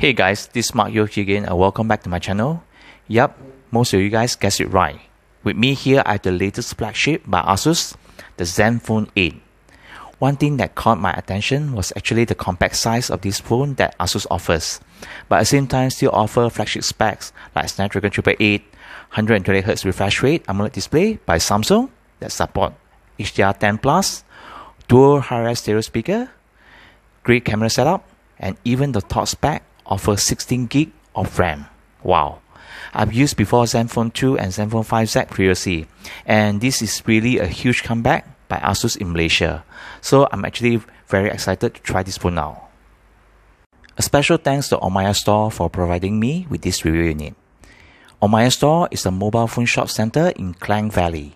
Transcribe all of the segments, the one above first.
Hey guys, this is Mark Yo here again and welcome back to my channel. Yup, most of you guys guessed it right. With me here I have the latest flagship by ASUS, the Zenfone 8. One thing that caught my attention was actually the compact size of this phone that ASUS offers, but at the same time still offer flagship specs like Snapdragon 888, 120Hz refresh rate AMOLED display by Samsung that support HDR10+, dual high-res stereo speaker, great camera setup, and even the top spec offers 16GB of RAM. Wow! I've used before Zenfone 2 and Zenfone 5Z previously, and this is really a huge comeback by ASUS in Malaysia. So I'm actually very excited to try this phone now. A special thanks to Omaiya Store for providing me with this review unit. Omaiya Store is a mobile phone shop center in Klang Valley.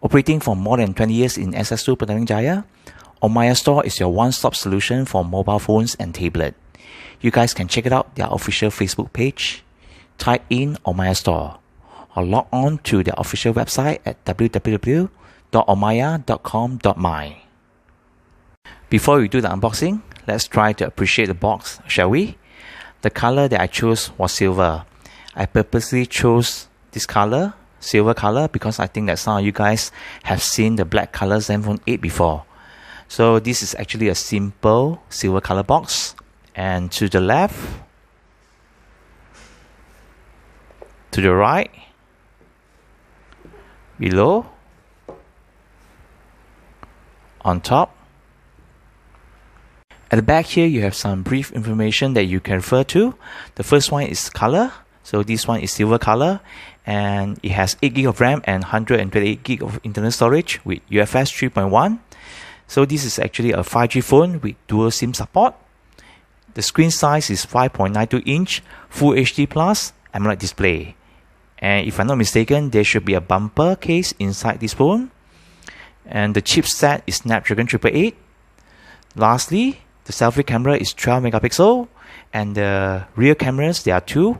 Operating for more than 20 years in SS2 Petaling Jaya, Omaiya Store is your one-stop solution for mobile phones and tablet. You guys can check it out their official Facebook page, type in Omaiya Store, or log on to their official website at www.omaiya.com.my. Before we do the unboxing, let's try to appreciate the box, shall we? The color that I chose was silver. I purposely chose this color, silver color, because I think that some of you guys have seen the black color Zenfone 8 before. So this is actually a simple silver color box. And to the left, to the right, below, on top. At the back here, you have some brief information that you can refer to. The first one is color. So this one is silver color, and it has 8GB of RAM and 128GB of internal storage with UFS 3.1. So this is actually a 5G phone with dual SIM support. The screen size is 5.92 inch, Full HD Plus AMOLED display. And if I'm not mistaken, there should be a bumper case inside this phone. And the chipset is Snapdragon 888. Lastly, the selfie camera is 12 megapixel, and the rear cameras, there are two,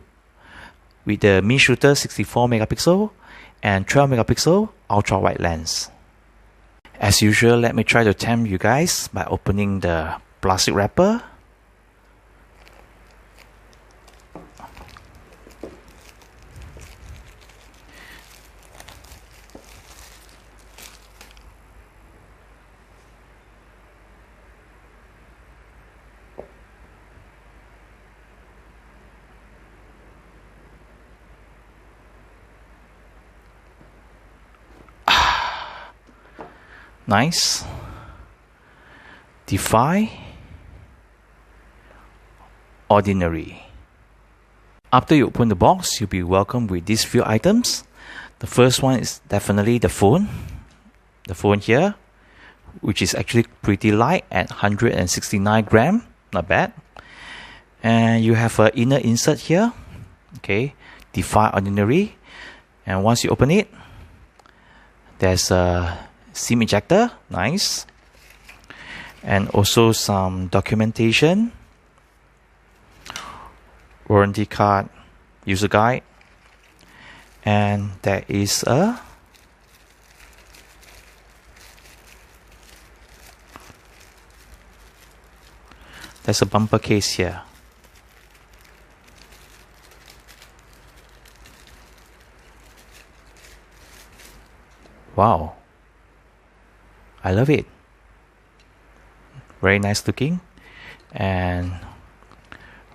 with the main shooter 64 megapixel and 12 megapixel ultra wide lens. As usual, let me try to tempt you guys by opening the plastic wrapper. Nice. Defy. Ordinary. After you open the box, you'll be welcomed with these few items. The first one is definitely the phone. The phone here, which is actually pretty light at 169 grams. Not bad. And you have an inner insert here. Okay. Defy Ordinary. And once you open it, there's a SIM ejector, nice, and also some documentation, warranty card, user guide, and there's a bumper case here. Wow. I love it. Very nice looking and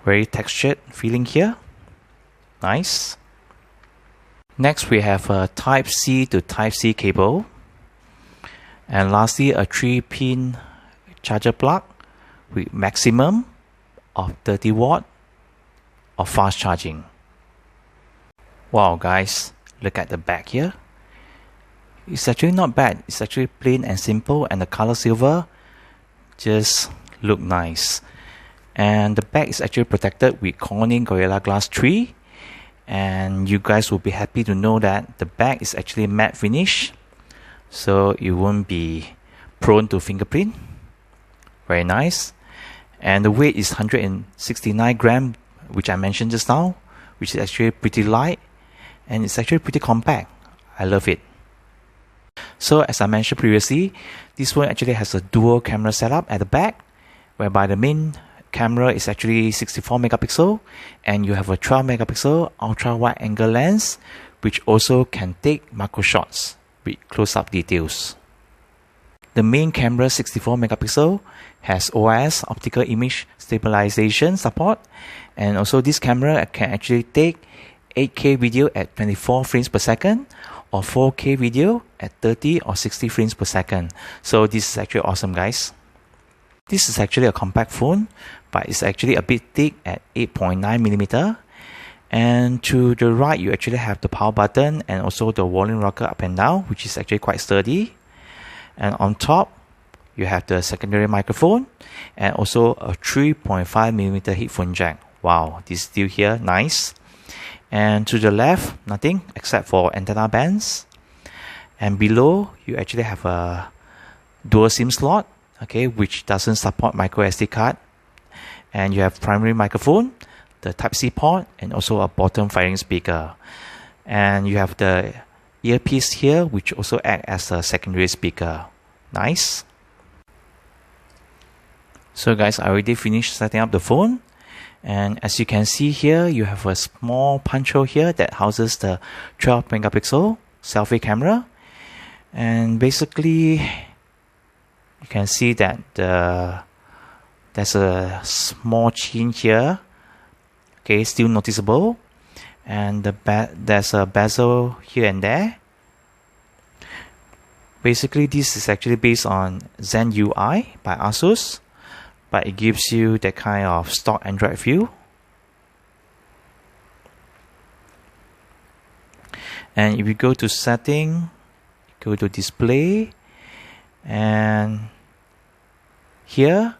very textured feeling here. Nice. Next we have a Type-C to Type-C cable. And lastly, a 3-pin charger plug with maximum of 30 watt of fast charging. Wow guys, look at the back here. It's actually not bad. It's actually plain and simple, and the color silver just look nice. And the back is actually protected with Corning Gorilla Glass 3, and you guys will be happy to know that the back is actually matte finish, so you won't be prone to fingerprint. Very nice. And the weight is 169 grams, which I mentioned just now, which is actually pretty light, and it's actually pretty compact. I love it. So as I mentioned previously, this one actually has a dual camera setup at the back, whereby the main camera is actually 64 megapixel, and you have a 12 megapixel ultra wide angle lens, which also can take macro shots with close-up details. The main camera 64 megapixel has OIS optical image stabilization support, and also this camera can actually take 8K video at 24 frames per second or 4K video at 30 or 60 frames per second. So this is actually awesome, guys. This is actually a compact phone, but it's actually a bit thick at 8.9mm. And to the right, you actually have the power button and also the volume rocker up and down, which is actually quite sturdy. And on top, you have the secondary microphone and also a 3.5mm headphone jack. Wow, this is still here, nice. And to the left, nothing except for antenna bands. And below, you actually have a dual SIM slot, okay, which doesn't support micro SD card. And you have primary microphone, the Type-C port, and also a bottom firing speaker. And you have the earpiece here, which also acts as a secondary speaker. Nice. So guys, I already finished setting up the phone. And as you can see here, you have a small punch hole here that houses the 12 megapixel selfie camera. And basically, you can see that there's a small chin here, okay, still noticeable. And there's a bezel here and there. Basically, this is actually based on Zen UI by ASUS, but it gives you that kind of stock Android view. And if you go to setting, go to display, and here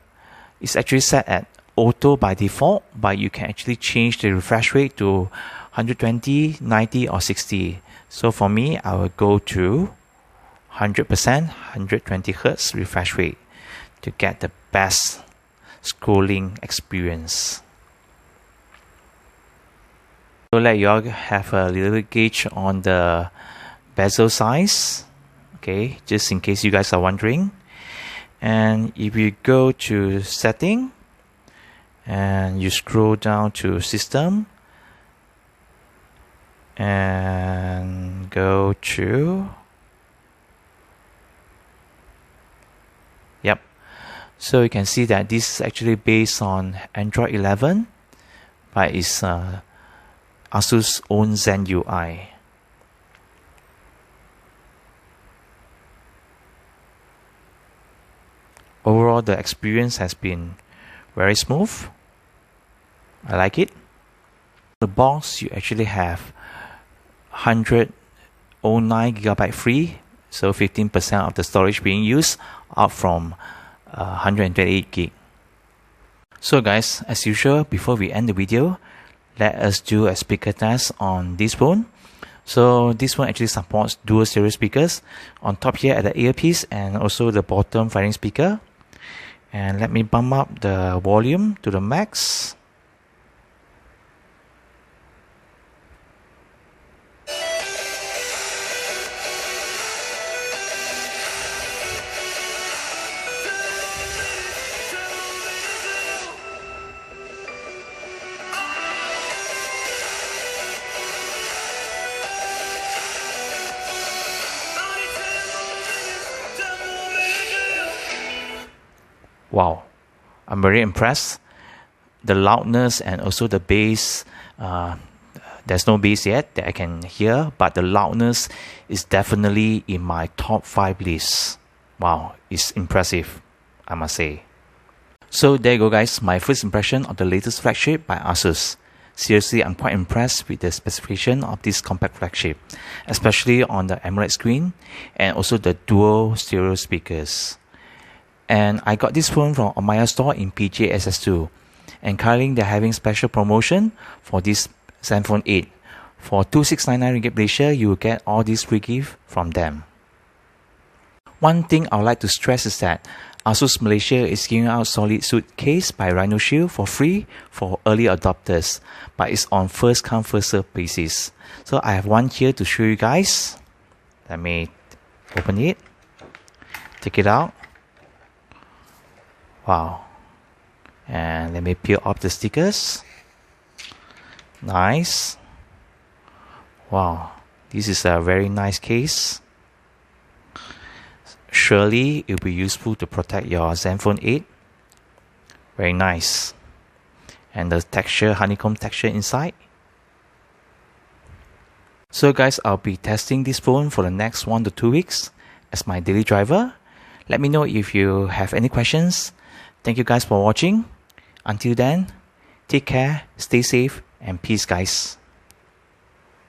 it's actually set at auto by default, but you can actually change the refresh rate to 120, 90 or 60. So for me, I will go to 100%, 120 Hz refresh rate to get the best scrolling experience. So let you all have a little bit gauge on the bezel size, okay, just in case you guys are wondering. And if you go to setting and you scroll down to system and go to, yep, so you can see that this is actually based on Android 11, but it's ASUS own Zen UI. Overall, the experience has been very smooth. I like it. The box, you actually have 109GB free, so 15% of the storage being used, up from 128GB. So guys, as usual, before we end the video, let us do a speaker test on this phone. So this one actually supports dual stereo speakers on top here at the earpiece and also the bottom firing speaker. And let me bump up the volume to the max. Wow, I'm very impressed. The loudness and also the bass, there's no bass yet that I can hear, but the loudness is definitely in my top 5 list. Wow, it's impressive, I must say. So there you go guys, my first impression of the latest flagship by ASUS. Seriously, I'm quite impressed with the specification of this compact flagship, especially on the AMOLED screen and also the dual stereo speakers. And I got this phone from Omaiya Store in PJSS2. And currently they're having special promotion for this Zenfone 8. For 2699 ringgit Malaysia, you will get all these free gift from them. One thing I would like to stress is that ASUS Malaysia is giving out solid suit case by Rhino Shield for free for early adopters, but it's on first come first serve basis. So I have one here to show you guys. Let me open it, take it out. Wow, And let me peel off the stickers. Nice. Wow, this is a very nice case. Surely it will be useful to protect your Zenfone 8. Very nice. And the texture, honeycomb texture inside. So guys, I'll be testing this phone for the next 1 to 2 weeks as my daily driver. Let me know if you have any questions. Thank you guys for watching. Until then, take care, stay safe, and peace guys.